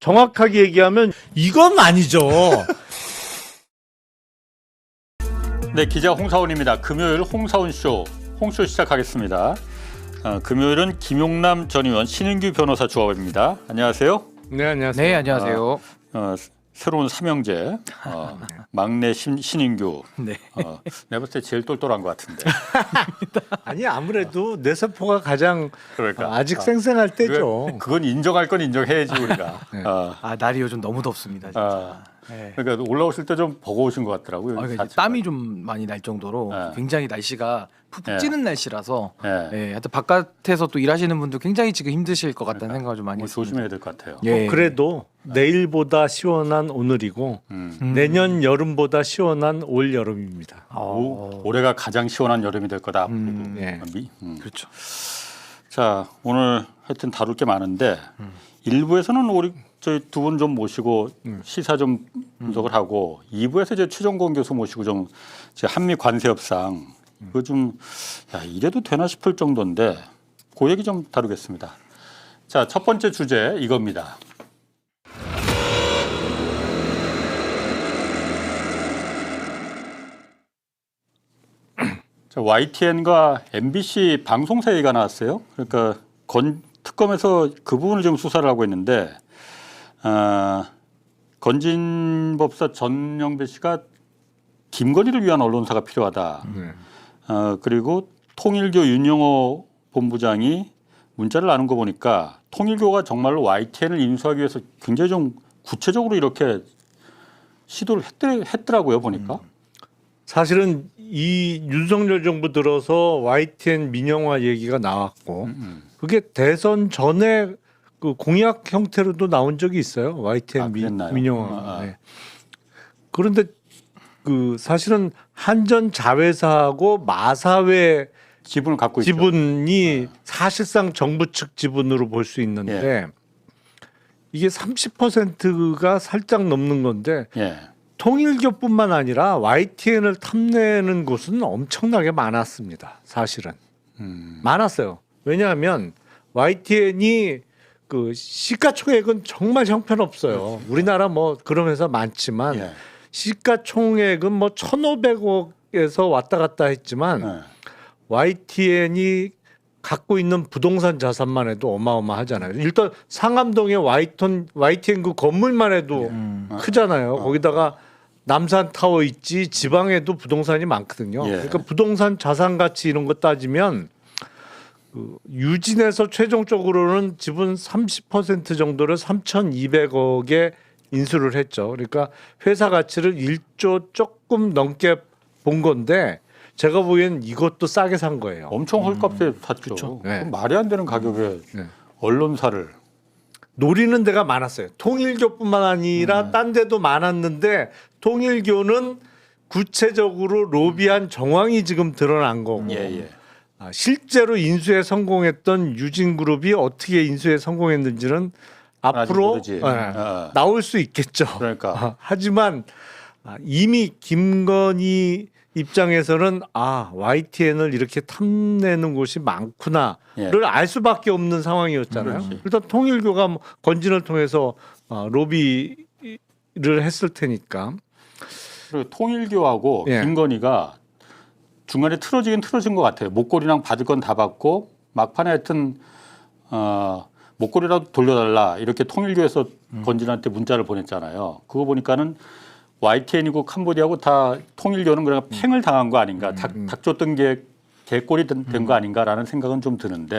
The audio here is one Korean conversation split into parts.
정확하게 얘기하면 이건 아니죠. 네, 기자 홍사원입니다. 금요일 홍사원 쇼, 홍쇼 시작하겠습니다. 금요일은 김용남 전 의원, 신은규 변호사 조합입니다. 안녕하세요. 네, 안녕하세요. 네, 안녕하세요. 새로운 삼형제, 막내 신인규. 네. 내가 봤을 때 제일 똘똘한 것 같은데. 아니 아무래도 뇌세포가 가장 그러니까 아직 생생할 때죠. 그건 인정할 건 인정해야지 우리가. 네. 날이 요즘 너무 덥습니다, 진짜. 네. 그러니까 올라오실 때 좀 버거우신 것 같더라고요. 그러니까 땀이 좀 많이 날 정도로 네. 굉장히 날씨가 푹푹 찌는 날씨라서 네. 하여튼 바깥에서 또 일하시는 분들 굉장히 지금 힘드실 것 같다는 생각을 좀 많이 했습니다. 조심해야 될 것 같아요. 예. 그래도 내일보다 시원한 오늘이고 내년 여름보다 시원한 올 여름입니다. 올해가 가장 시원한 여름이 될 거다. 예. 그렇죠. 자, 오늘 하여튼 다룰 게 많은데 일부에서는 우리 저희 두 분 좀 모시고 시사 좀 분석을 하고 2부에서 이제 최종건 교수 모시고 좀 한미 관세 협상 그거 좀 이래도 되나 싶을 정도인데 그 얘기 좀 다루겠습니다. 자, 첫 번째 주제 이겁니다. 자, YTN과 MBC 방송사 얘기가 나왔어요. 그러니까 특검에서 그 부분을 지금 수사를 하고 있는데 건진법사 전영배 씨가 김건희를 위한 언론사가 필요하다. 그리고 통일교 윤영호 본부장이 문자를 나눈 거 보니까 통일교가 정말로 YTN을 인수하기 위해서 굉장히 좀 구체적으로 이렇게 시도를 했더라고요 보니까. 사실은 이 윤석열 정부 들어서 YTN 민영화 얘기가 나왔고 그게 대선 전에 그 공약 형태로도 나온 적이 있어요. YTN 민영화. 네. 그런데 그 사실은 한전 자회사하고 마사회 지분을 갖고 있죠. 지분이 사실상 정부 측 지분으로 볼 수 있는데 이게 30%가 살짝 넘는 건데 통일교뿐만 아니라 YTN을 탐내는 곳은 엄청나게 많았습니다. 사실은 많았어요. 왜냐하면 YTN이 그 시가총액은 정말 형편없어요. 우리나라 뭐 그런 회사 많지만 시가총액은 뭐 1,500억에서 왔다 갔다 했지만 YTN이 갖고 있는 부동산 자산만 해도 어마어마하잖아요. 일단 상암동의 YTN 그 건물만 해도 크잖아요. 거기다가 남산타워 있지 지방에도 부동산이 많거든요. 그러니까 부동산 자산 가치 이런 거 따지면 그 유진에서 최종적으로는 지분 30% 정도를 3,200억에 인수를 했죠. 그러니까 회사 가치를 1조 조금 넘게 본 건데 제가 보기엔 이것도 싸게 산 거예요. 엄청 헐값에 샀죠. 네. 말이 안 되는 가격에 언론사를. 노리는 데가 많았어요. 통일교뿐만 아니라 딴 데도 많았는데 통일교는 구체적으로 로비한 정황이 지금 드러난 거고 실제로 인수에 성공했던 유진그룹이 어떻게 인수에 성공했는지는 앞으로 나올 수 있겠죠. 그러니까. 하지만 이미 김건희 입장에서는 YTN을 이렇게 탐내는 곳이 많구나를 알 수밖에 없는 상황이었잖아요. 일단 통일교가 뭐 건진을 통해서 로비를 했을 테니까. 그리고 통일교하고 김건희가 중간에 틀어지긴 틀어진 것 같아요. 목걸이랑 받을 건 다 받고 막판에 하여튼 목걸이라도 돌려달라 이렇게 통일교에서 건진한테 문자를 보냈잖아요. 그거 보니까는 YTN이고 캄보디아고 다 통일교는 그냥 팽을 당한 거 아닌가, 닥쳤던 게 개꼴이 된 거 아닌가라는 생각은 좀 드는데.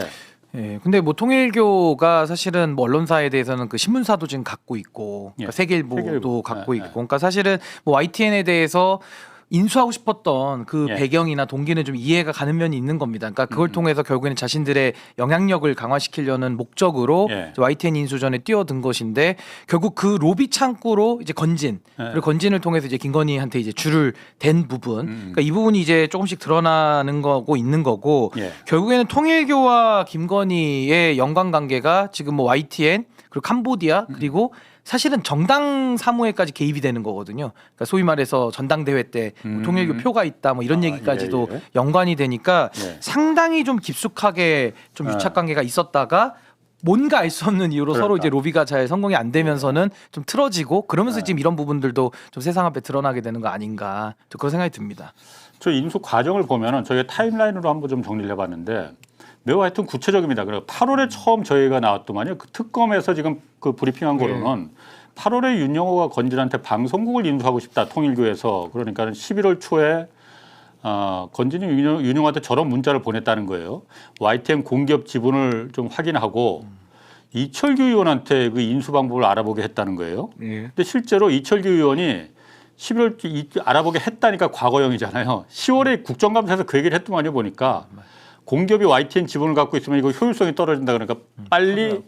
근데 뭐 통일교가 사실은 뭐 언론사에 대해서는 그 신문사도 지금 갖고 있고, 그러니까 세계일보도 갖고 있고, 그러니까 사실은 뭐 YTN에 대해서 인수하고 싶었던 그 배경이나 동기는 좀 이해가 가는 면이 있는 겁니다. 그러니까 그걸 통해서 결국에는 자신들의 영향력을 강화시키려는 목적으로 YTN 인수 전에 뛰어든 것인데 결국 그 로비 창구로 이제 건진 그리고 건진을 통해서 이제 김건희한테 이제 줄을 댄 부분, 그러니까 이 부분이 이제 조금씩 드러나는 거고 있는 거고 결국에는 통일교와 김건희의 연관관계가 지금 뭐 YTN 그리고 캄보디아 그리고 사실은 정당 사무에까지 개입이 되는 거거든요. 그러니까 소위 말해서 전당대회 때 통일교 표가 있다 뭐 이런 얘기까지도 연관이 되니까 상당히 좀 깊숙하게 좀 유착관계가 있었다가 뭔가 알 수 없는 이유로 서로 이제 로비가 잘 성공이 안 되면서는 좀 틀어지고 그러면서 지금 이런 부분들도 좀 세상 앞에 드러나게 되는 거 아닌가 좀 그런 생각이 듭니다. 저 인수 과정을 보면은 저희가 타임라인으로 한번 좀 정리를 해봤는데 매우 하여튼 구체적입니다. 그래서 8월에 처음 저희가 나왔더만요. 그 특검에서 지금 그 브리핑한 거로는 8월에 윤영호가 건진한테 방송국을 인수하고 싶다 통일교에서 그러니까 11월 초에 건진이 윤영호한테 저런 문자를 보냈다는 거예요. YTN 공기업 지분을 좀 확인하고 이철규 의원한테 그 인수 방법을 알아보게 했다는 거예요. 근데 실제로 이철규 의원이 11월 알아보게 했다니까 과거형이잖아요. 10월에 국정감사에서 그 얘기를 했더만요. 보니까 공기업이 YTN 지분을 갖고 있으면 이거 효율성이 떨어진다 그러니까 빨리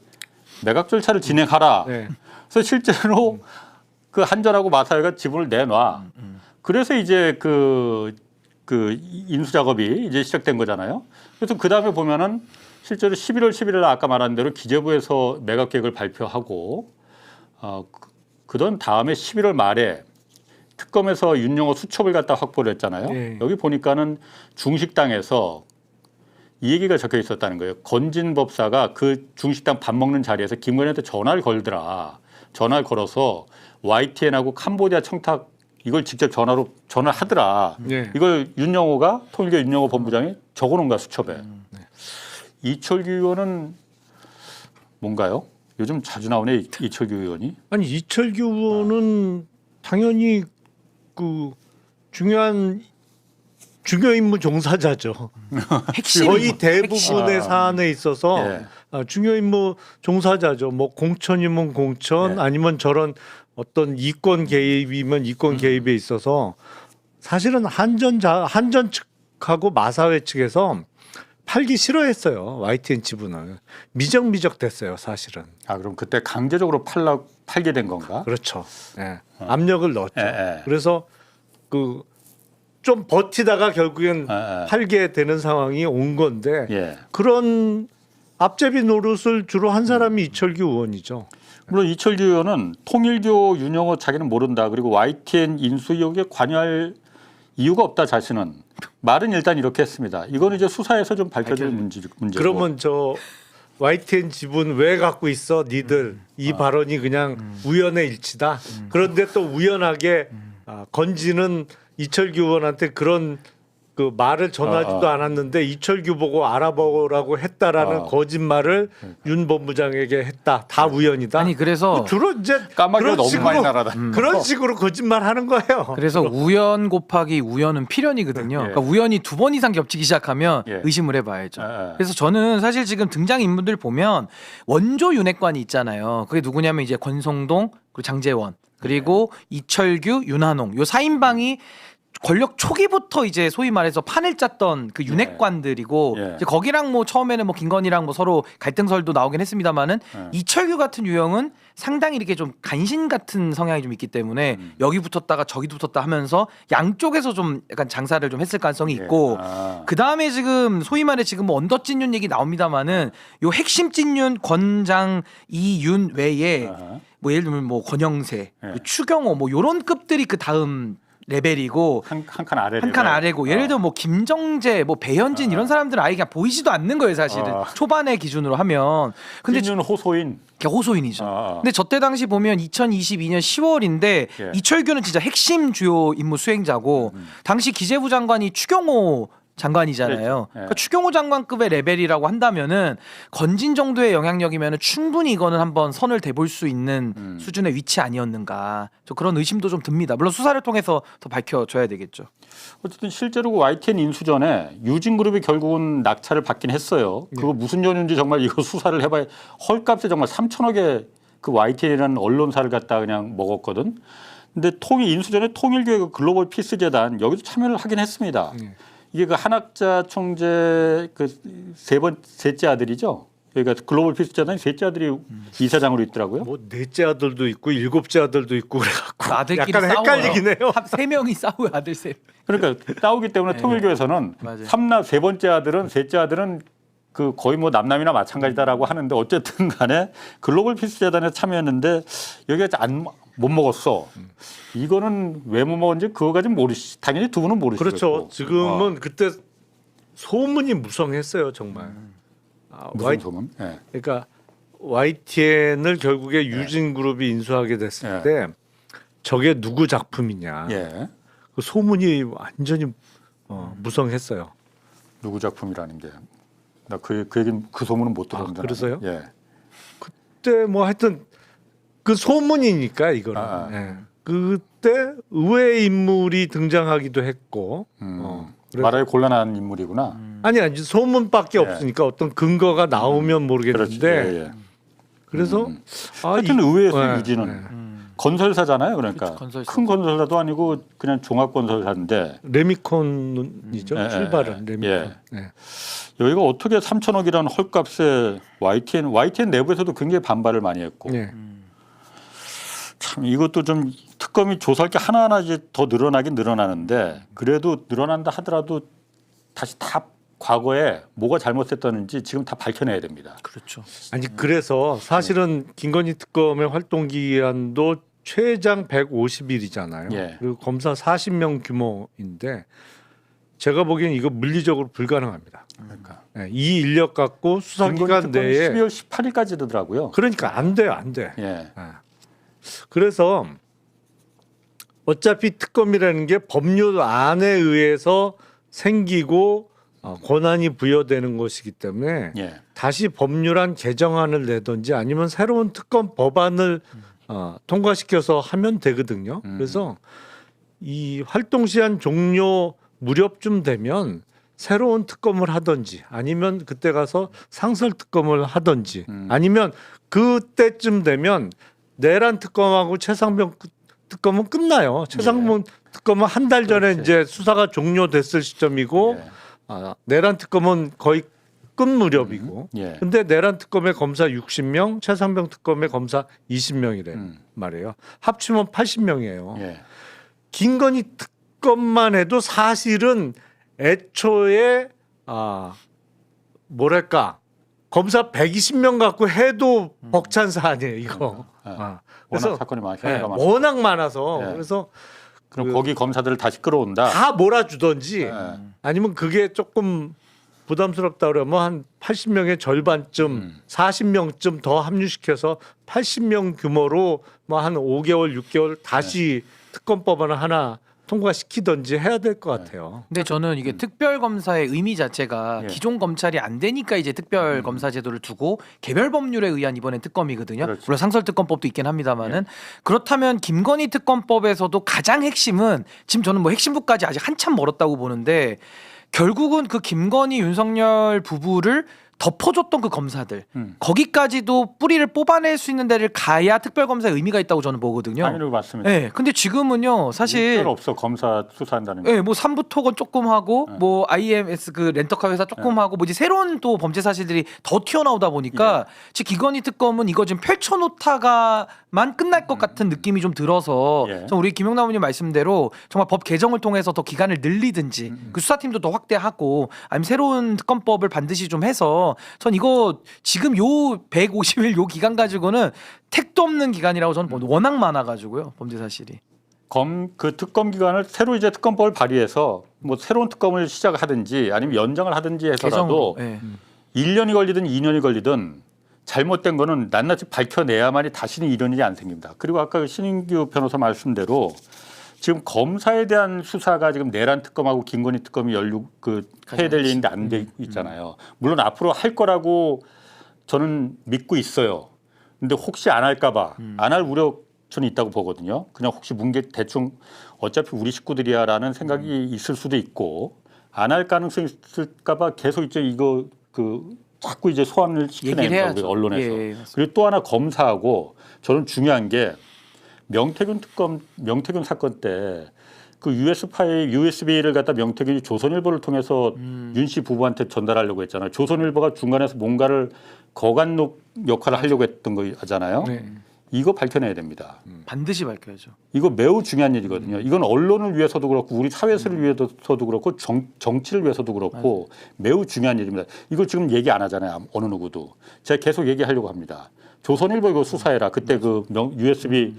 매각 절차를 진행하라. 그래서 실제로 그 한전하고 마사회가 지분을 내놔. 그래서 이제 그 인수 작업이 이제 시작된 거잖아요. 그래서 그 다음에 보면은 실제로 11월 11일 아까 말한 대로 기재부에서 매각 계획을 발표하고 그던 다음에 11월 말에 특검에서 윤영호 수첩을 갖다 확보를 했잖아요. 여기 보니까는 중식당에서 이 얘기가 적혀 있었다는 거예요. 건진 법사가 그 중식당 밥 먹는 자리에서 김건희한테 전화를 걸더라. 전화를 걸어서 YTN하고 캄보디아 청탁 이걸 직접 전화를 하더라. 이걸 윤영호가 통일교 윤영호 본부장이 적어놓은 거야 수첩에. 이철규 의원은 뭔가요? 요즘 자주 나오네 이철규 의원이. 아니 이철규 의원은 당연히 그 중요 임무 종사자죠. 핵심 거의 대부분의 사안에 있어서 중요 임무 종사자죠. 뭐 공천이면 공천 아니면 저런 어떤 이권 개입이면 이권 개입에 있어서 사실은 한전 측하고 마사회 측에서 팔기 싫어했어요. YTN 지분을 미적미적 됐어요. 사실은. 그럼 그때 강제적으로 팔게 된 건가? 그렇죠. 압력을 넣었죠. 그래서 그 좀 버티다가 결국엔 팔게 되는 상황이 온 건데 그런 앞제비 노릇을 주로 한 사람이 이철규 의원이죠. 물론 이철규 의원은 통일교 윤영호 자기는 모른다. 그리고 YTN 인수 의혹에 관여할 이유가 없다 자신은. 말은 일단 이렇게 했습니다. 이거는 이제 수사에서 좀 밝혀질 문제고. 그러면 저 YTN 지분 왜 갖고 있어 니들 이 발언이 그냥 우연의 일치다. 그런데 또 우연하게 건지는 이철규 의원한테 그런 그 말을 전하지도 않았는데 이철규 보고 알아보라고 했다라는 거짓말을 윤 본부장에게 했다. 다 우연이다. 아니 그래서 주로 이제 까마귀가 너무 많이 날아다. 그런 식으로 거짓말하는 거예요. 그래서 우연 곱하기 우연은 필연이거든요. 그러니까 우연이 2번 이상 겹치기 시작하면 의심을 해봐야죠. 그래서 저는 사실 지금 등장 인물들 보면 원조 윤핵관이 있잖아요. 그게 누구냐면 이제 권성동 그리고 장제원 그리고 이철규 윤한홍 요 4인방이 권력 초기부터 이제 소위 말해서 판을 짰던 그 윤핵관들이고 이제 거기랑 뭐 처음에는 뭐 김건희랑 뭐 서로 갈등설도 나오긴 했습니다만은 이철규 같은 유형은 상당히 이렇게 좀 간신 같은 성향이 좀 있기 때문에 여기 붙었다가 저기 붙었다 하면서 양쪽에서 좀 약간 장사를 좀 했을 가능성이 있고 그 다음에 지금 소위 말해 지금 뭐 언더 찐윤 얘기 나옵니다만은 요 핵심 찐윤 권장 이윤 외에 뭐 예를 들면 뭐 권영세, 추경호 뭐 요런 급들이 그 다음 레벨이고 한 칸 아래고 예를 들면 뭐 김정재 뭐 배현진 이런 사람들은 아예 그냥 보이지도 않는 거예요 사실은 초반의 기준으로 하면 근데 찐윤 호소인 호소인이죠. 근데 저때 당시 보면 2022년 10월인데 이철규는 진짜 핵심 주요 임무 수행자고 당시 기재부 장관이 추경호 장관이잖아요. 그러니까 추경호 장관급의 레벨이라고 한다면은 건진 정도의 영향력이면은 충분히 이거는 한번 선을 대볼 수 있는 수준의 위치 아니었는가. 저 그런 의심도 좀 듭니다. 물론 수사를 통해서 더 밝혀져야 되겠죠. 어쨌든 실제로 그 YTN 인수 전에 유진그룹이 결국은 낙찰을 받긴 했어요. 그거 무슨 연유인지 정말 이거 수사를 해봐야 헐값에 정말 3천억에 그 YTN이라는 언론사를 갖다 그냥 먹었거든. 근데 인수 전에 통일교회 글로벌 피스 재단 여기도 참여를 하긴 했습니다. 이게 그 한학자 총재 그 셋째 아들이죠. 그러니까 글로벌 피스 재단이 셋째 아들이 이사장으로 있더라고요. 뭐 넷째 아들도 있고 일곱째 아들도 있고 그래갖고 아들끼리 약간 헷갈리긴 해요. 세 명이 싸워요 아들 셋. 그러니까 싸우기 때문에 통일교에서는 세 번째 아들은 셋째 아들은 그 거의 뭐 남남이나 마찬가지다라고 하는데 어쨌든 간에 글로벌 피스 재단에 참여했는데 여기가 못 먹었어. 이거는 왜 못 먹었는지 그거 가지고 당연히 두 분은 모르시겠고. 그렇죠. 지금은 그때 소문이 무성했어요 정말. 무슨 소문? 그러니까 YTN을 결국에 유진그룹이 인수하게 됐을 때 저게 누구 작품이냐. 예. 그 소문이 완전히 무성했어요. 누구 작품이라는 게. 나 그 얘기는 그 소문은 못 들었는데. 그래서요? 예. 그때 뭐 하여튼 그 소문이니까 이거는. 예. 그때 의외의 인물이 등장하기도 했고. 말하기 곤란한 인물이구나. 아니 소문밖에 예. 없으니까 어떤 근거가 나오면 모르겠는데. 그렇지. 예, 예. 그래서 하여튼 의외였어요. 예, 유진은. 건설사잖아요. 그러니까 그렇죠, 건설사. 큰 건설사도 아니고 그냥 종합건설사인데 레미콘이죠. 출발은 레미콘. 예. 네. 여기가 어떻게 3천억이라는 헐값에 YTN 내부에서도 굉장히 반발을 많이 했고 네. 참 이것도 좀 특검이 조사할 게 하나하나 이제 더 늘어나긴 늘어나는데 그래도 늘어난다 하더라도 다시 다 과거에 뭐가 잘못됐다는지 지금 다 밝혀내야 됩니다. 그렇죠. 아니 그래서 사실은 김건희 특검의 활동 기한도 최장 150일이잖아요. 예. 그리고 검사 40명 규모인데 제가 보기엔 이거 물리적으로 불가능합니다. 그러니까 네, 이 인력 갖고 수사 기간 내에 12월 18일까지 되더라고요. 그러니까 안 돼요, 안 돼. 예. 그래서 어차피 특검이라는 게 법률안에 의해서 생기고 권한이 부여되는 것이기 때문에 예. 다시 법률안 개정안을 내든지 아니면 새로운 특검 법안을 통과시켜서 하면 되거든요. 그래서 이 활동 시한 종료 무렵쯤 되면 새로운 특검을 하든지 아니면 그때 가서 상설 특검을 하든지 아니면 그때쯤 되면 내란 특검하고 최상병 특검은 끝나요. 최상병 특검은 한 달 전에 그렇지. 이제 수사가 종료됐을 시점이고 내란 특검은 거의 끝 무렵이고. 예. 근데 내란 특검의 검사 60명, 최상병 특검의 검사 20명이래 말이에요. 합치면 80명이에요. 예. 김건희 특검만 해도 사실은 애초에 뭐랄까 검사 120명 갖고 해도 벅찬 사안이에요 이거. 워낙 사건이 많아서 워낙 많아서 예. 그래서 그럼 거기 검사들을 다시 끌어온다. 다 몰아주던지 예. 아니면 그게 조금 부담스럽다 그러면 한 80명의 절반쯤 40명쯤 더 합류시켜서 80명 규모로 뭐 한 5개월 6개월 다시 특검법안을 하나 통과시키든지 해야 될 것 같아요. 근데 저는 이게 특별 검사의 의미 자체가 예. 기존 검찰이 안 되니까 이제 특별 검사 제도를 두고 개별 법률에 의한 이번엔 특검이거든요. 그렇죠. 물론 상설 특검법도 있긴 합니다만은 그렇다면 김건희 특검법에서도 가장 핵심은 지금 저는 뭐 핵심부까지 아직 한참 멀었다고 보는데 결국은 그 김건희 윤석열 부부를 덮어줬던 그 검사들 거기까지도 뿌리를 뽑아낼 수 있는 데를 가야 특별검사의 의미가 있다고 저는 보거든요. 당연히 맞습니다. 네, 근데 지금은요 사실 특별 없어 검사 수사한다는 게. 네, 뭐 삼부토건 조금 하고 뭐 IMS 그 렌터카 회사 조금 하고 뭐 이제 새로운 또 범죄 사실들이 더 튀어나오다 보니까 지금 김건희 특검은 이거 지금 펼쳐놓다가만 끝날 것 같은 느낌이 좀 들어서 좀 우리 김용남 의원님 말씀대로 정말 법 개정을 통해서 더 기간을 늘리든지 그 수사팀도 더 확대하고 아니면 새로운 특검법을 반드시 좀 해서 전 이거 지금 요 150일 요 기간 가지고는 택도 없는 기간이라고 저는 워낙 많아가지고요 범죄 사실이. 그 특검 기간을 새로 이제 특검법을 발의해서 뭐 새로운 특검을 시작하든지 아니면 연장을 하든지 해서라도 개정으로, 예. 1년이 걸리든 2년이 걸리든 잘못된 거는 낱낱이 밝혀내야만이 다시는 이런 일이 안 생깁니다. 그리고 아까 신인규 변호사 말씀대로 지금 검사에 대한 수사가 지금 내란 특검하고 김건희 특검이 해야 될 일인데 안 돼 있잖아요. 물론 앞으로 할 거라고 저는 믿고 있어요. 근데 혹시 안 할까봐 안 할 우려 저는 있다고 보거든요. 그냥 혹시 뭉개 대충 어차피 우리 식구들이야라는 생각이 있을 수도 있고 안 할 가능성이 있을까봐 계속 이제 이거 자꾸 이제 소환을 시키는 거예요 언론에서. 예, 그리고 또 하나 검사하고 저는 중요한 게 명태균 사건 때 그 USB를 갖다 명태균이 조선일보를 통해서 윤 씨 부부한테 전달하려고 했잖아요. 조선일보가 중간에서 뭔가를 거간록 역할을 하려고 했던 거잖아요. 네. 이거 밝혀내야 됩니다. 반드시 밝혀야죠. 이거 매우 중요한 일이거든요. 이건 언론을 위해서도 그렇고 우리 사회를 위해서도 그렇고 정치를 위해서도 그렇고 매우 중요한 일입니다. 이거 지금 얘기 안 하잖아요. 어느 누구도. 제가 계속 얘기하려고 합니다. 조선일보 이거 수사해라. 그때 USB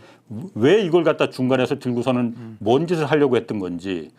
왜 이걸 갖다 중간에서 들고서는 뭔 짓을 하려고 했던 건지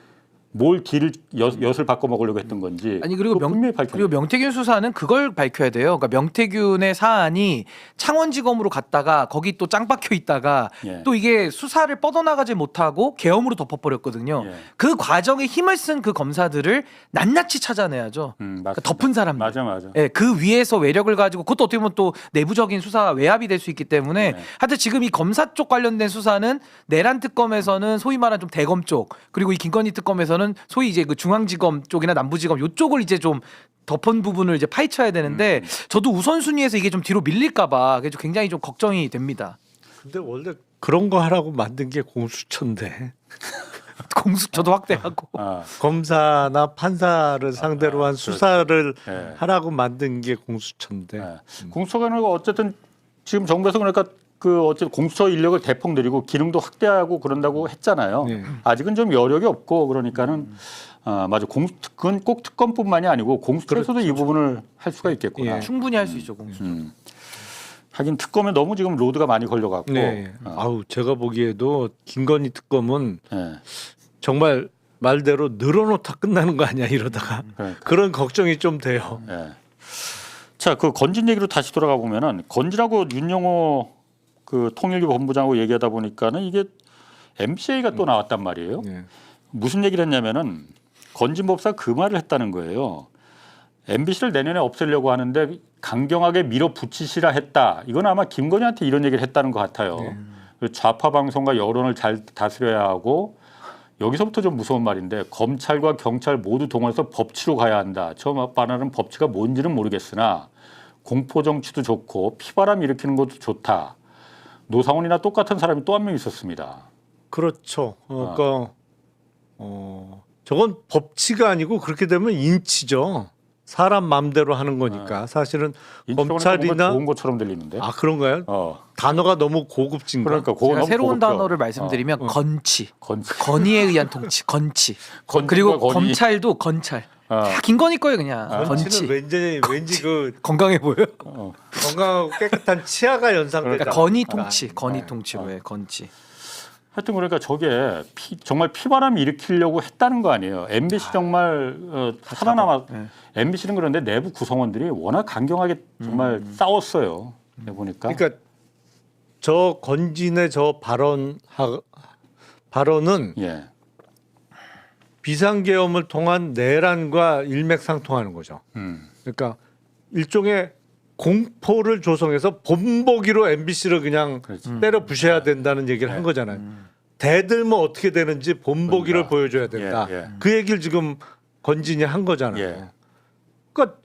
뭘 딜을 엿을 바꿔 먹으려고 했던 건지. 아니 그리고 그거 분명히 밝혀야 그리고 명태균 수사는 그걸 밝혀야 돼요. 그러니까 명태균의 사안이 창원지검으로 갔다가 거기 또 짱 박혀 있다가 예. 또 이게 수사를 뻗어나가지 못하고 계엄으로 덮어버렸거든요. 예. 그 과정에 힘을 쓴 그 검사들을 낱낱이 찾아내야죠. 그러니까 맞습니다. 덮은 사람. 맞아. 예, 그 위에서 외력을 가지고 그것도 어떻게 보면 또 내부적인 수사 외압이 될 수 있기 때문에 네. 하여튼 지금 이 검사 쪽 관련된 수사는 내란 특검에서는 소위 말하는 좀 대검 쪽 그리고 이 김건희 특검에서는 소위 이제 그 중앙지검 쪽이나 남부지검 요쪽을 이제 좀 덮은 부분을 이제 파헤쳐야 되는데 저도 우선순위에서 이게 좀 뒤로 밀릴까봐 굉장히 좀 걱정이 됩니다. 근데 원래 그런 거 하라고 만든 게 공수처인데 공수 저도 확대하고 아, 검사나 판사를 상대로 한 수사를 예. 하라고 만든 게 공수처인데 예. 공수처는 어쨌든 지금 정부에서 그러니까 그 어쨌든 공수처 인력을 대폭 늘리고 기능도 확대하고 그런다고 했잖아요. 네. 아직은 좀 여력이 없고 그러니까는 맞아. 그건 꼭 특검뿐만이 아니고 공수처에서도 이 부분을 할 수가 있겠구나. 예. 충분히 할 수 있죠 공수. 하긴 특검에 너무 지금 로드가 많이 걸려갖고. 네. 아우 제가 보기에도 김건희 특검은 예. 정말 말대로 늘어놓다 끝나는 거 아니야 이러다가 그러니까. 그런 걱정이 좀 돼요. 예. 자, 그 건진 얘기로 다시 돌아가 보면은 건진하고 윤영호 그 통일부 본부장하고 얘기하다 보니까는 이게 MCA가 또 나왔단 말이에요. 네. 무슨 얘기를 했냐면은 건진 법사 그 말을 했다는 거예요. MBC를 내년에 없애려고 하는데 강경하게 밀어붙이시라 했다. 이건 아마 김건희한테 이런 얘기를 했다는 것 같아요. 그 좌파 방송과 여론을 잘 다스려야 하고 여기서부터 좀 무서운 말인데 검찰과 경찰 모두 동원해서 법치로 가야 한다. 저 말하는 법치가 뭔지는 모르겠으나 공포 정치도 좋고 피바람 일으키는 것도 좋다. 노상원이나 똑같은 사람이 또 한 명 있었습니다. 그렇죠. 그러니까 저건 법치가 아니고 그렇게 되면 인치죠. 사람 마음대로 하는 거니까 사실은 검찰이나 좋은 것처럼 들리는데. 아 그런가요? 단어가 너무 고급진가? 그러니까 그거 제가 너무 새로운 고급져. 단어를 말씀드리면 건치, 건치. 건의에 의한 통치, 건치. 건치와 그리고 건의. 검찰도 건찰. 다 김건희 거예요 그냥. 건치. 건치는 왠지 그 건강해 보여요. 건강하고 깨끗한 치아가 연상되다. 그러니까 건의 통치, 건의 통치로 해 건치. 하여튼 그러니까 저게 정말 피바람 일으키려고 했다는 거 아니에요. MBC 정말 살아남아. MBC는 그런데 내부 구성원들이 워낙 강경하게 정말 싸웠어요. 보니까. 그러니까 저 건진의 저 발언은 예. 비상계엄을 통한 내란과 일맥상통하는 거죠. 그러니까 일종의 공포를 조성해서 본보기로 MBC를 그냥 그렇지. 때려 부셔야 된다는 얘기를 한 거잖아요. 대들면 어떻게 되는지 본보기를 그러니까. 보여줘야 된다. 예. 그 얘기를 지금 건진이 한 거잖아요. 예. 그러니까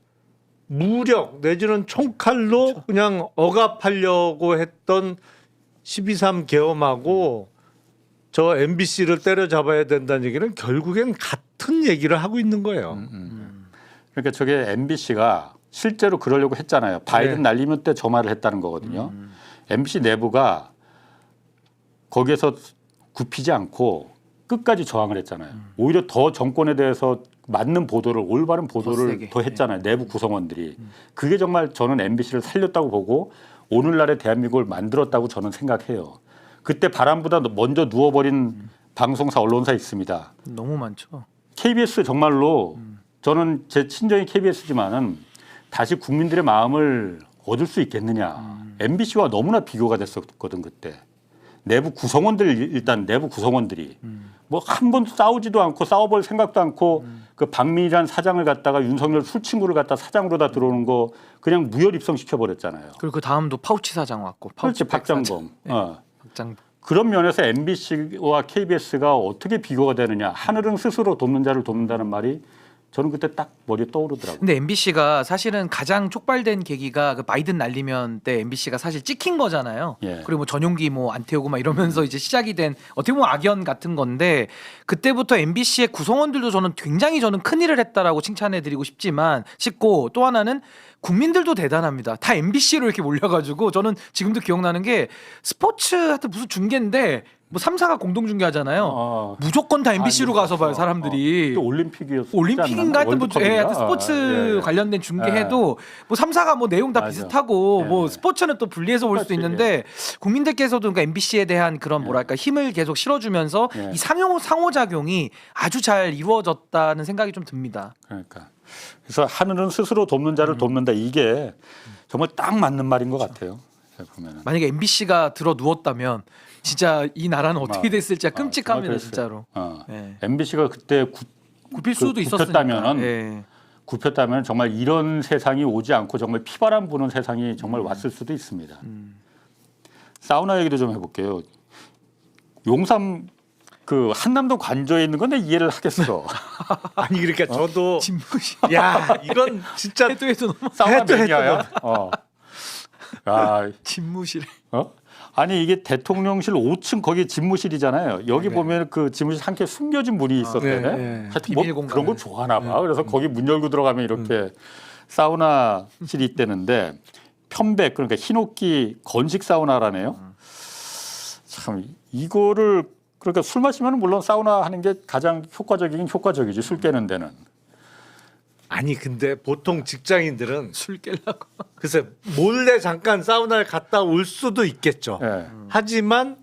무력 내지는 총칼로 그냥 억압하려고 했던 12.3 계엄하고 저 MBC를 때려잡아야 된다는 얘기는 결국엔 같은 얘기를 하고 있는 거예요. 그러니까 저게 MBC가 실제로 그러려고 했잖아요. 바이든 네. 날리면 때 저 말을 했다는 거거든요. MBC 내부가 거기에서 굽히지 않고 끝까지 저항을 했잖아요. 오히려 더 정권에 대해서 맞는 보도를 올바른 보도를 세게. 더 했잖아요. 내부 구성원들이. 그게 정말 저는 MBC를 살렸다고 보고 오늘날의 대한민국을 만들었다고 저는 생각해요. 그때 바람보다 먼저 누워버린 방송사 언론사 있습니다. 너무 많죠. KBS 정말로 저는 제 친정이 KBS지만은 다시 국민들의 마음을 얻을 수 있겠느냐. MBC와 너무나 비교가 됐었거든 그때. 내부 구성원들 일단 내부 구성원들이 뭐 한 번 싸우지도 않고 싸워볼 생각도 않고 그 박민희라는 사장을 갖다가 윤석열 술친구를 갖다 사장으로 다 들어오는 거 그냥 무혈 입성시켜 버렸잖아요. 그리고 그 다음도 파우치 사장 왔고. 그렇지 파우치 박장범. 박장. 그런 면에서 MBC와 KBS가 어떻게 비교가 되느냐. 하늘은 스스로 돕는 자를 돕는다는 말이 저는 그때 딱 머리에 떠오르더라고요. 근데 MBC가 사실은 가장 촉발된 계기가 그 바이든 날리면 때 MBC가 사실 찍힌 거잖아요. 예. 그리고 뭐 전용기 뭐 안 태우고 막 이러면서 이제 시작이 된 어떻게 보면 악연 같은 건데 그때부터 MBC의 구성원들도 저는 굉장히 큰 일을 했다라고 칭찬해드리고 싶고 또 하나는 국민들도 대단합니다. 다 MBC로 이렇게 몰려가지고 저는 지금도 기억나는 게 스포츠 하여튼 무슨 중계인데 뭐 3사가 공동 중계하잖아요. 무조건 다 MBC로 가서 봐요 사람들이. 또 올림픽이었어. 올림픽인가 하여튼 뭐 하여튼 스포츠 관련된 중계해도 뭐 3사가 뭐 내용 다 맞아. 비슷하고 예. 뭐 스포츠는 또 분리해서 볼 수도 그렇지, 있는데 국민들께서도 그러니까 MBC에 대한 그런 뭐랄까 힘을 계속 실어주면서 이 상호작용이 아주 잘 이루어졌다는 생각이 좀 듭니다. 그러니까 그래서 하늘은 스스로 돕는 자를 돕는다. 이게 정말 딱 맞는 말인 것 같아요. 보면은. 만약에 MBC가 들어 누웠다면 진짜 이 나라는 어떻게 됐을지 끔찍합니다 정말 진짜로. 네. MBC가 그때 굽힐 수도 있었으니까. 굽혔다면 정말 이런 세상이 오지 않고 정말 피바람 부는 세상이 정말 왔을 수도 있습니다. 사우나 얘기도 좀 해볼게요. 용산 그 한남동 관저에 있는 건 내 이해를 하겠어. 아니 그러니까 저도 진무시. 야 이건 진짜 해도 너무 사우나 해도 매니아야. 집무실에. 아니 이게 대통령실 5층 거기 집무실이잖아요. 여기 보면 그 집무실 함께 숨겨진 문이 있었대네. 하여튼 뭐 비밀 공간. 그런 거 좋아하나 봐. 그래서 거기 문 열고 들어가면 이렇게 사우나실이 있다는데 편백 그러니까 흰옥기 건식 사우나라네요. 참 이거를 그러니까 술 마시면 물론 사우나 하는 게 가장 효과적이지 술 깨는 데는. 아니 근데 보통 직장인들은 술 깰라고. 글쎄 몰래 잠깐 사우나를 갔다 올 수도 있겠죠. 예. 하지만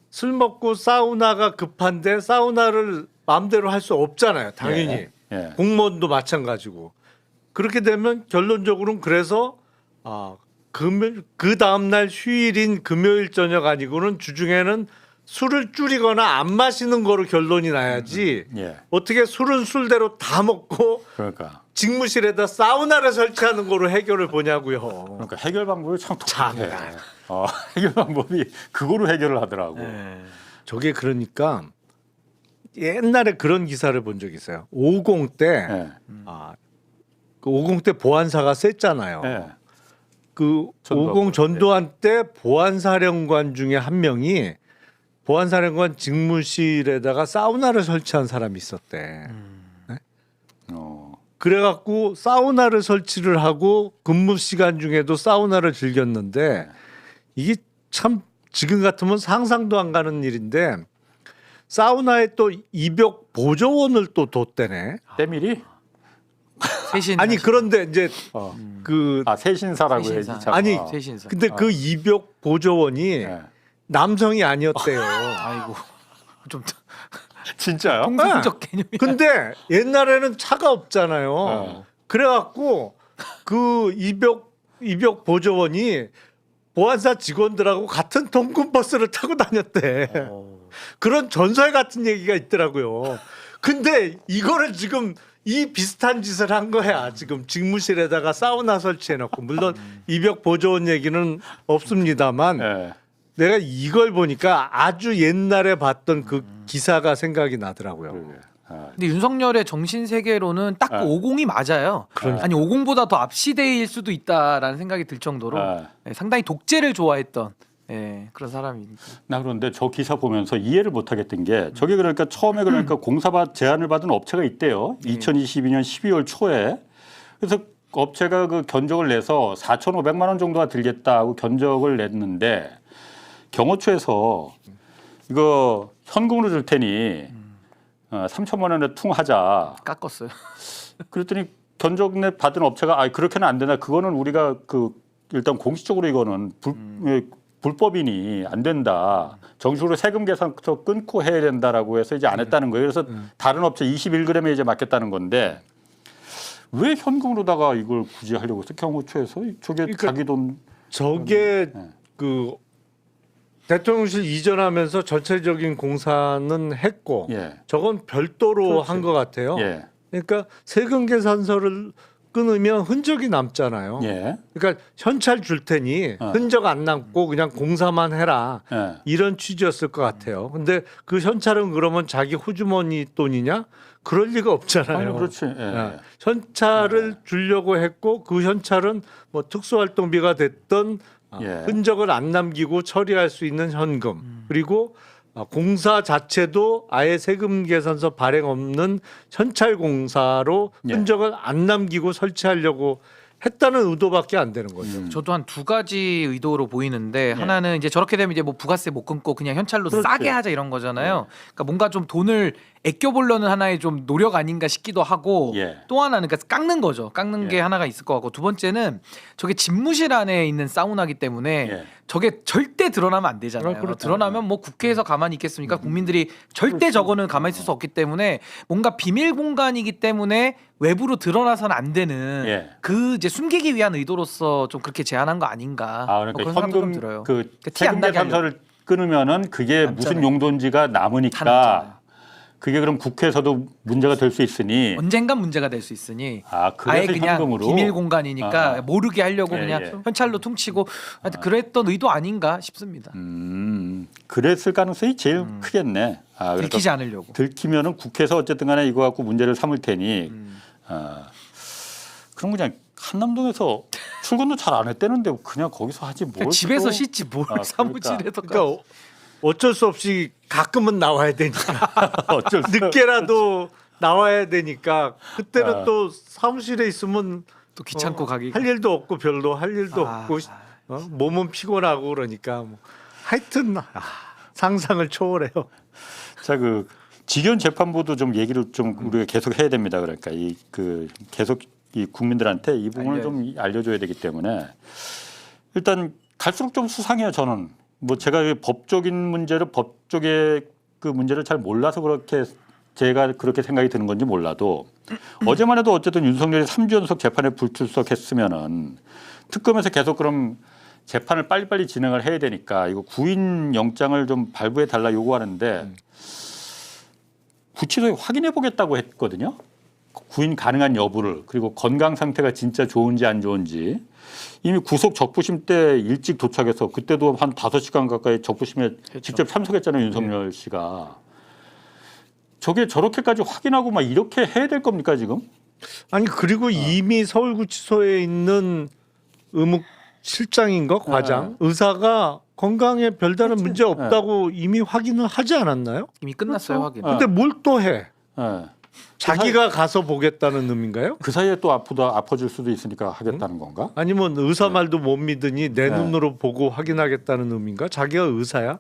술 먹고 사우나가 급한데 사우나를 마음대로 할 수 없잖아요. 당연히 예. 공무원도 마찬가지고 그렇게 되면 결론적으로는 그래서 그 다음 날 휴일인 금요일 저녁 아니고는 주중에는 술을 줄이거나 안 마시는 거로 결론이 나야지. 예. 어떻게 술은 술대로 다 먹고 그러니까. 직무실에다 사우나를 설치하는 거로 해결을 보냐고요. 그러니까 해결 방법이 참 독특해. 해결 방법이 그거로 해결을 하더라고. 저게 그러니까 옛날에 그런 기사를 본 적이 있어요. 50 때, 예. 그 50 때 보안사가 셌잖아요. 예. 그 전두환 50 전두환 때 보안사령관 중에 한 명이 보안사령관 직무실에다가 사우나를 설치한 사람이 있었대. 그래갖고 사우나를 설치를 하고 근무 시간 중에도 사우나를 즐겼는데 이게 참 지금 같으면 상상도 안 가는 일인데 사우나에 또 입욕 보조원을 또 뒀대네. 때밀이? 세신. 아니 그런데 이제 그 세신사라고 세신사. 해야지. 참. 아니 세신사. 근데 그 입욕 보조원이 예. 남성이 아니었대요. 아이고 좀 진짜요? 통상적 개념이. 근데 옛날에는 차가 없잖아요. 그래갖고 그 입욕 보조원이 보안사 직원들하고 같은 통근 버스를 타고 다녔대. 그런 전설 같은 얘기가 있더라고요. 근데 이거를 지금 이 비슷한 짓을 한 거야. 지금 직무실에다가 사우나 설치해놓고 물론 입욕 보조원 얘기는 없습니다만 예. 내가 이걸 보니까 아주 옛날에 봤던 그 기사가 생각이 나더라고요. 근데 윤석열의 정신 세계로는 딱 50이 맞아요. 아니 50보다 더 앞 시대일 수도 있다라는 생각이 들 정도로 상당히 독재를 좋아했던 그런 사람이니까. 나 그런데 저 기사 보면서 이해를 못 하겠던 게 저게 그러니까 처음에 그러니까 공사 제안을 받은 업체가 있대요. 2022년 12월 초에. 그래서 업체가 그 견적을 내서 4,500만 원 정도가 들겠다고 견적을 냈는데 경호처에서 이거 현금으로 줄 테니 3천만 원에 퉁하자. 깎았어요. 그랬더니 견적 내 받은 업체가 그렇게는 안 된다. 그거는 우리가 그 일단 공식적으로 이거는 불법이니 안 된다. 정식으로 세금 계산부터 끊고 해야 된다라고 해서 이제 안 했다는 거예요. 그래서 다른 업체 21g에 이제 맡겼다는 건데 왜 현금으로다가 이걸 굳이 하려고 했어? 경호처에서 저게 그러니까 자기 돈. 저게 그 대통령실 이전하면서 전체적인 공사는 했고 저건 별도로 한 것 같아요. 그러니까 세금 계산서를 끊으면 흔적이 남잖아요. 그러니까 현찰 줄 테니 흔적 안 남고 그냥 공사만 해라. 이런 취지였을 것 같아요. 근데 그 현찰은 그러면 자기 호주머니 돈이냐? 그럴 리가 없잖아요. 아니, 그렇지. 현찰을 주려고 했고 그 현찰은 뭐 특수활동비가 됐던 흔적을 안 남기고 처리할 수 있는 현금 그리고 공사 자체도 아예 세금 계산서 발행 없는 현찰 공사로 흔적을 안 남기고 설치하려고 했다는 의도밖에 안 되는 거죠. 저도 한 두 가지 의도로 보이는데 하나는 이제 저렇게 되면 이제 뭐 부가세 못 끊고 그냥 현찰로 그렇지. 싸게 하자 이런 거잖아요. 그러니까 뭔가 좀 돈을 아껴보려는 하나의 좀 노력 아닌가 싶기도 하고 예. 또 하나는 그러니까 깎는 거죠. 깎는 게 하나가 있을 것 같고 두 번째는 저게 집무실 안에 있는 사우나기 때문에 예. 저게 절대 드러나면 안 되잖아요. 그렇죠. 드러나면 뭐 국회에서 가만히 있겠습니까? 국민들이 절대 저거는 가만히 있을 수 없기 때문에 뭔가 비밀 공간이기 때문에 외부로 드러나서는 안 되는 예. 그 이제 숨기기 위한 의도로서 좀 그렇게 제안한 거 아닌가. 아, 뭐 그러니까 그런 생각도 좀 현금 들어요. 그 티 안 세금 나게 계산서를 끊으면은 그게 무슨 남잖아요. 용도인지가 다 남으니까 남잖아요. 그게 그럼 국회에서도 문제가 될 수 있으니 언젠간 문제가 될 수 있으니 아, 아예 그래서 그냥 현금으로 비밀 공간이니까 아. 모르게 하려고 예, 그냥 예. 현찰로 퉁치고 하여튼 그랬던 의도 아닌가 싶습니다. 그랬을 가능성이 제일 크겠네. 아, 그래서 들키지 않으려고. 들키면은 국회에서 어쨌든 간에 이거 갖고 문제를 삼을 테니 그럼 그냥 한남동에서 출근도 잘 안 했다는데 그냥 거기서 하지 뭘 그냥 집에서 또- 씻지 뭘 아, 사무실에서 그러니까 어쩔 수 없이 가끔은 나와야 되니까 어쩔 수 늦게라도 나와야 되니까 그때는 아. 또 사무실에 있으면 또 귀찮고 가기. 할 일도 없고 별로 할 일도 아. 없고 몸은 피곤하고 그러니까 뭐 하여튼 상상을 초월해요. 자, 그 직연 재판부도 좀 얘기를 좀 우리가 계속 해야 됩니다. 그러니까 이 그 계속 이 국민들한테 이 부분을 좀 알려줘야 되기 때문에 일단 갈수록 좀 수상해요. 저는 뭐 제가 이 법적인 문제를 법적의 그 문제를 잘 몰라서 그렇게 제가 그렇게 생각이 드는 건지 몰라도 어제만 해도 어쨌든 윤석열이 3주 연속 재판에 불출석했으면은 특검에서 계속 그럼 재판을 빨리빨리 진행을 해야 되니까 이거 구인 영장을 좀 발부해 달라 요구하는데 구치소에 확인해 보겠다고 했거든요. 구인 가능한 여부를 그리고 건강 상태가 진짜 좋은지 안 좋은지 이미 구속 적부심 때 일찍 도착해서 그때도 한 5시간 가까이 적부심에 직접 참석했잖아요. 윤석열 씨가. 저게 저렇게까지 확인하고 막 이렇게 해야 될 겁니까 지금? 아니 그리고 이미 서울구치소에 있는 의무 실장인가 과장 의사가 건강에 별다른 문제 없다고 이미 확인을 하지 않았나요? 이미 끝났어요 그렇죠. 확인. 근데 뭘 또 해? 예. 자기가 가서 보겠다는 의미인가요? 그 사이에 또 아파질 수도 있으니까 하겠다는 건가? 아니면 의사 말도 못 믿으니 내 눈으로 보고 확인하겠다는 의미인가? 자기가 의사야?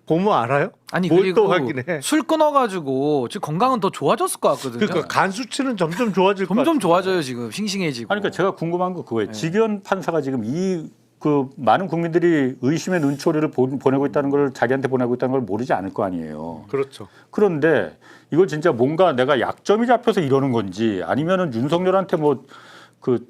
보면 알아요? 아니 뭘 그리고 또 확인해? 술 끊어가지고 지금 건강은 더 좋아졌을 것 같거든요. 그러니까 간 수치는 점점 좋아질 것 점점 같아요. 좋아져요 지금 싱싱해지고. 아니, 그러니까 제가 궁금한 거 그거예요. 직연 판사가 지금 이 그 많은 국민들이 의심의 눈초리를 보내고 있다는 걸 자기한테 보내고 있다는 걸 모르지 않을 거 아니에요. 그렇죠. 그런데 이걸 진짜 뭔가 내가 약점이 잡혀서 이러는 건지 아니면은 윤석열한테 뭐 그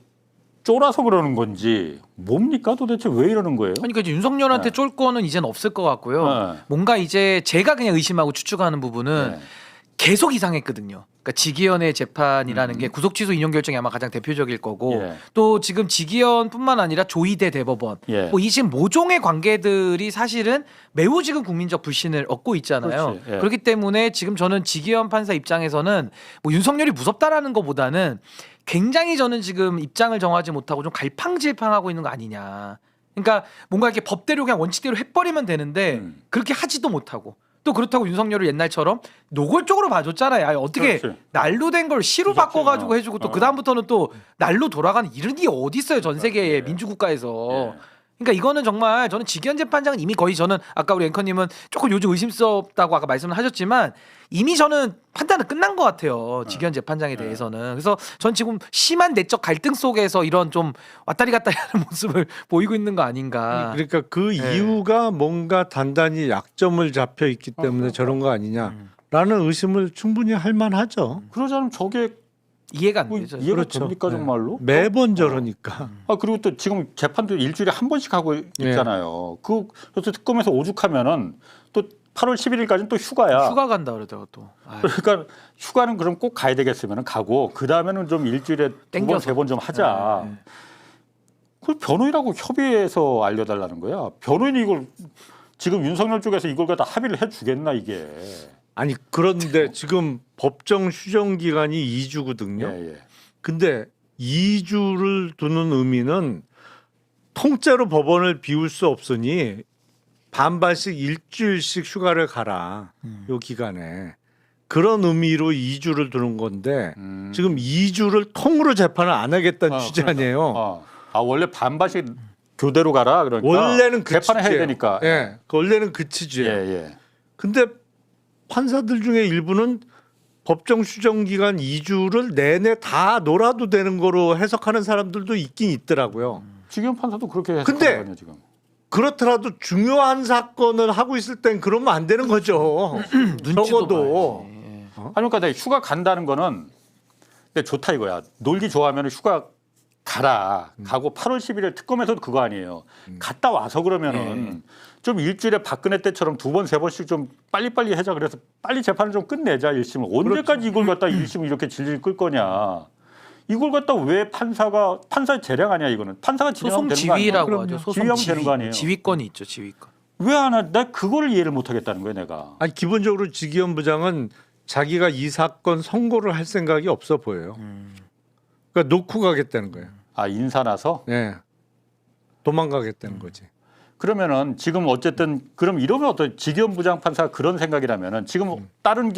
쫄아서 그러는 건지 뭡니까 도대체 왜 이러는 거예요? 그러니까 이제 윤석열한테 쫄 거는 이제는 없을 것 같고요. 네. 뭔가 이제 제가 그냥 의심하고 추측하는 부분은 네. 계속 이상했거든요. 그러니까 지기현의 재판이라는 게 구속 취소 인용 결정이 아마 가장 대표적일 거고 예. 또 지금 지기현뿐만 아니라 조희대 대법원 예. 뭐 이 지금 모종의 관계들이 사실은 매우 지금 국민적 불신을 얻고 있잖아요. 그렇지. 예. 그렇기 때문에 지금 저는 지기현 판사 입장에서는 뭐 윤석열이 무섭다라는 것보다는 굉장히 저는 지금 입장을 정하지 못하고 좀 갈팡질팡하고 있는 거 아니냐. 그러니까 뭔가 이렇게 법대로 그냥 원칙대로 해버리면 되는데 그렇게 하지도 못하고 또 그렇다고 윤석열을 옛날처럼 노골적으로 봐줬잖아요. 아니, 어떻게 그렇지. 날로 된 걸 시로 그렇지. 바꿔가지고 해주고 또 그 다음부터는 또 날로 돌아가는 이런 게 어디 있어요 전 세계의 예. 민주국가에서. 예. 그러니까 이거는 정말 저는 지기현 재판장은 이미 거의 저는 아까 우리 앵커님은 조금 요즘 의심스럽다고 아까 말씀을 하셨지만 이미 저는 판단은 끝난 것 같아요 지기현 재판장에 대해서는. 그래서 전 지금 심한 내적 갈등 속에서 이런 좀 왔다리 갔다리 하는 모습을 보이고 있는 거 아닌가. 그러니까 그 네. 이유가 뭔가 단단히 약점을 잡혀 있기 때문에 저런 거 아니냐라는 의심을 충분히 할 만하죠. 그러지 않으면 저게 이해가 안 뭐 되죠. 이해가 그렇죠. 됩니까 네. 정말로? 매번 저러니까. 아, 그리고 또 지금 재판도 일주일에 한 번씩 하고 있잖아요. 그래서 특검에서 오죽하면은 또 8월 11일까지는 또 휴가야. 휴가 간다 그러다가 또. 아유. 그러니까 휴가는 그럼 꼭 가야 되겠으면 가고 그 다음에는 좀 일주일에 2번, 땡겨서. 3번 좀 하자. 네. 그걸 변호인하고 협의해서 알려달라는 거야. 변호인이 이걸 지금 윤석열 쪽에서 이걸 갖다 합의를 해주겠나 이게. 아니 그런데 지금 법정 휴정 기간이 2주거든요. 예, 예. 근데 2주를 두는 의미는 통째로 법원을 비울 수 없으니 반반씩 일주일씩 휴가를 가라. 요 기간에. 그런 의미로 2주를 두는 건데 지금 2주를 통으로 재판을 안 하겠다는 취지 아니에요. 아 원래 반반씩 교대로 가라 그러니까 원래는 그 재판을 해야 취지예요. 되니까. 예, 원래는 그 취지예요. 예. 근데 판사들 중에 일부는 법정 수정 기간 2주를 내내 다 놀아도 되는 거로 해석하는 사람들도 있긴 있더라고요. 지금 판사도 그렇게 근데 해석하거든요 지금. 그렇더라도 중요한 사건을 하고 있을 땐 그러면 안 되는 거죠. 눈치도 적어도. 봐야지. 예. 아니 그러니까 내가 휴가 간다는 거는 근데 좋다 이거야. 놀기 좋아하면 휴가 가라. 가고 8월 11일 특검에서도 그거 아니에요. 갔다 와서 그러면은 좀 일주일에 박근혜 때처럼 2번, 3번씩 좀 빨리빨리 하자. 그래서 빨리 재판을 좀 끝내자 1심을. 언제까지 이걸 갖다 1심을 이렇게 질질 끌 거냐. 이걸 갖다 왜 판사의 재량 아니야 이거는. 판사가 진행하면 소송 되는 거 아니야. 지위라고 하죠. 소송 지휘하면 되는 거 아니에요. 지휘권이 있죠. 지휘권. 왜 안 하? 나 그거를 이해를 못 하겠다는 거야 내가. 아니 기본적으로 지기현 부장은 자기가 이 사건 선고를 할 생각이 없어 보여요. 그러니까 놓고 가겠다는 거예요. 아 인사 나서? 네. 도망가겠다는 거지. 그러면은 지금 어쨌든 그럼 이러면 어떤 지기현 부장 판사가 그런 생각이라면은 지금 다른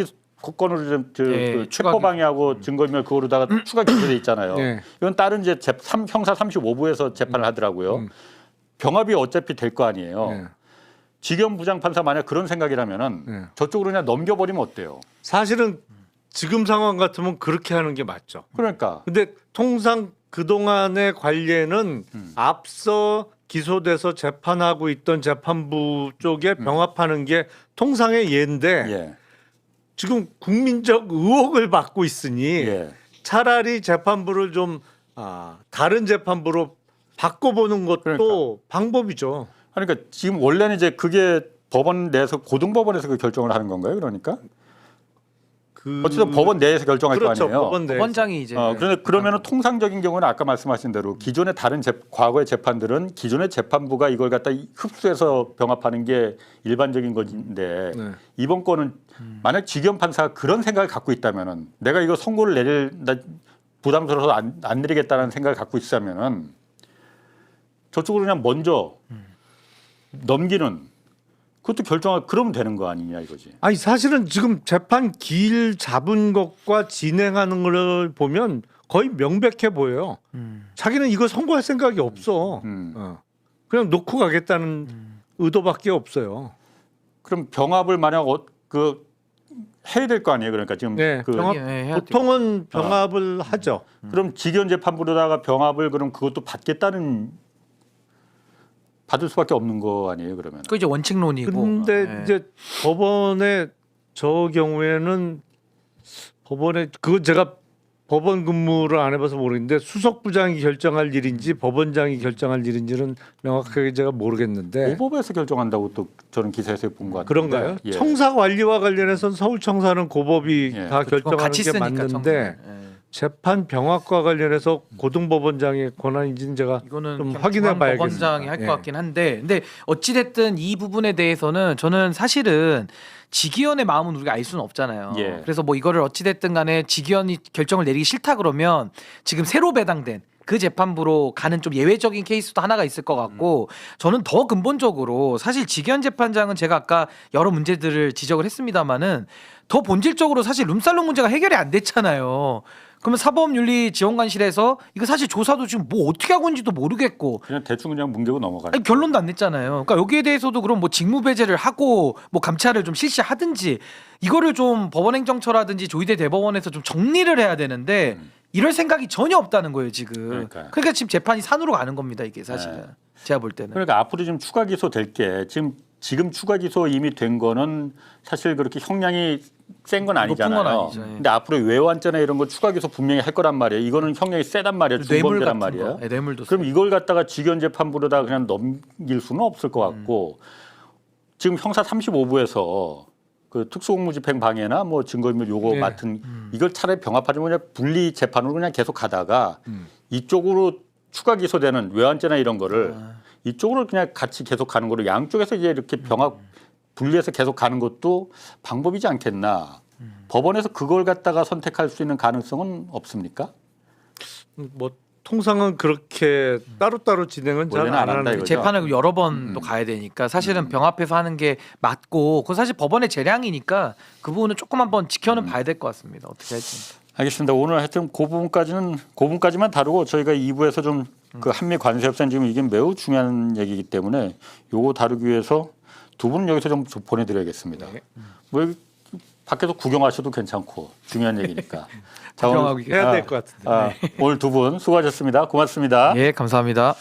건으로 좀 그 체포 방해하고 증거인멸 그거로다가 추가 기소돼 있잖아요. 네. 이건 다른 이제 형사 35부에서 재판을 하더라고요. 병합이 어차피 될 거 아니에요. 네. 지기현 부장 판사 만약 그런 생각이라면은 네. 저쪽으로 그냥 넘겨버리면 어때요? 사실은 지금 상황 같으면 그렇게 하는 게 맞죠. 그러니까 근데 통상 그동안의 관례는 앞서 기소돼서 재판하고 있던 재판부 쪽에 병합하는 게 통상의 예인데 예. 지금 국민적 의혹을 받고 있으니 예. 차라리 재판부를 좀 다른 재판부로 바꿔보는 것도 그러니까. 방법이죠. 그러니까 지금 원래는 이제 그게 법원 내에서 고등법원에서 그 결정을 하는 건가요? 그러니까 어쨌든 법원 내에서 결정할 그렇죠. 거 아니에요. 법원 내에서. 법원장이 이제 그런데 그러면은 통상적인 경우는 아까 말씀하신 대로 기존의 다른 과거의 재판들은 기존의 재판부가 이걸 갖다 흡수해서 병합하는 게 일반적인 건데 네. 이번 건은 만약 지기현 판사가 그런 생각을 갖고 있다면은 내가 이거 선고를 내릴 나 부담스러워서 안 내리겠다는 생각을 갖고 있다면은 저쪽으로 그냥 먼저 넘기는 그것도 결정할 그러면 되는 거 아니냐 이거지. 아니 사실은 지금 재판 길 잡은 것과 진행하는 걸 보면 거의 명백해 보여요. 자기는 이거 선고할 생각이 없어. 그냥 놓고 가겠다는 의도밖에 없어요. 그럼 병합을 만약 그 해야 될 거 아니에요. 그러니까 지금 네, 그 병합, 해야 보통은 병합을 하죠. 그럼 지기현 재판부로다가 병합을 그럼 그것도 받을 수밖에 없는 거 아니에요. 그러면. 그 이제 원칙론이고. 근데 이제 법원의 저 경우에는 법원에 그건 제가 법원 근무를 안 해봐서 모르겠는데 수석 부장이 결정할 일인지 법원장이 결정할 일인지는 명확하게 제가 모르겠는데 고법에서 결정한다고 또 저는 기사에서 본 것 같아요. 그런가요? 예. 청사 관리와 관련해서는 서울청사는 고법이 예. 다 그건 결정하는 같이 게 쓰니까 맞는데 청사는. 재판 병합과 관련해서 고등법원장의 권한인지는 제가 이거는 좀 그냥 확인해 봐야겠습니다. 법원장이 할 것 예. 같긴 한데, 근데 어찌 됐든 이 부분에 대해서는 저는 사실은 지기현의 마음은 우리가 알 수는 없잖아요. 예. 그래서 뭐 이거를 어찌 됐든 간에 지기현이 결정을 내리기 싫다 그러면 지금 새로 배당된 그 재판부로 가는 좀 예외적인 케이스도 하나가 있을 것 같고, 저는 더 근본적으로 사실 지기현 재판장은 제가 아까 여러 문제들을 지적을 했습니다마는 더 본질적으로 사실 룸살롱 문제가 해결이 안 됐잖아요. 그러면 사법윤리지원관실에서 이거 사실 조사도 지금 뭐 어떻게 하고 있는지도 모르겠고 그냥 대충 그냥 뭉개고 넘어가요. 아니, 결론도 안 냈잖아요. 그러니까 여기에 대해서도 그럼 뭐 직무배제를 하고 뭐 감찰을 좀 실시하든지 이거를 좀 법원행정처라든지 조희대 대법원에서 좀 정리를 해야 되는데 이럴 생각이 전혀 없다는 거예요 지금. 그러니까요. 그러니까 지금 재판이 산으로 가는 겁니다 이게 사실은. 네. 제가 볼 때는. 그러니까 앞으로 좀 추가 기소 될 게 지금 추가 기소 이미 된 거는 사실 그렇게 형량이 센 건 아니잖아요. 높은 건 아니죠, 예. 근데 앞으로 외환죄나 이런 거 추가 기소 분명히 할 거란 말이에요. 이거는 형량이 세단 말이에요. 뇌물 중범죄란 같은 말이에요. 거. 네, 뇌물도. 그럼 이걸 갖다가 지기현 재판부로다 그냥 넘길 수는 없을 것 같고 지금 형사 35부에서 그 특수공무집행 방해나 뭐 증거인멸 요거 네. 맡은 이걸 차라리 병합하지 그냥 분리 재판으로 그냥 계속 가다가 이쪽으로 추가 기소되는 외환죄나 이런 거를 이쪽으로 그냥 같이 계속 가는 거로 양쪽에서 이제 이렇게 병합 분리해서 계속 가는 것도 방법이지 않겠나. 법원에서 그걸 갖다가 선택할 수 있는 가능성은 없습니까? 뭐 통상은 그렇게 따로따로 진행은 잘 원래는 안 안 한다 하는 이거죠. 재판을 여러 번 또 가야 되니까 사실은 병합해서 하는 게 맞고 그건 사실 법원의 재량이니까 그 부분은 조금 한번 지켜는 봐야 될 것 같습니다. 어떻게 할지. 알겠습니다. 오늘 하여튼 그 부분까지만 다루고 저희가 2부에서 좀 그 한미 관세 협상 지금 이게 매우 중요한 얘기이기 때문에 요거 다루기 위해서 두 분은 여기서 좀 보내드려야겠습니다. 네. 뭐 여기 밖에서 구경하셔도 괜찮고 중요한 얘기니까. 자, 구경하고 해야 될 것 같은데. 오늘 두 분 수고하셨습니다. 고맙습니다. 예, 감사합니다.